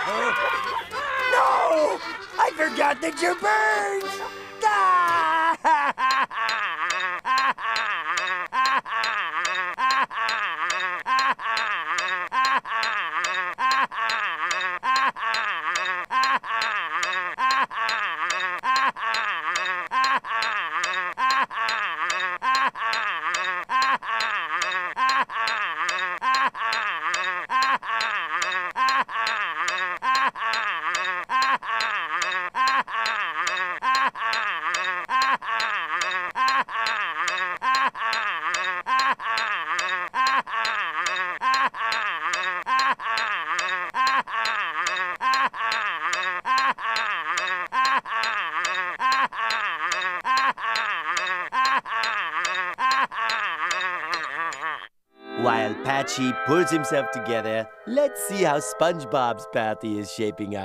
No! I forgot that you're birds! Ah! While Patchy pulls himself together, let's see how SpongeBob's party is shaping up.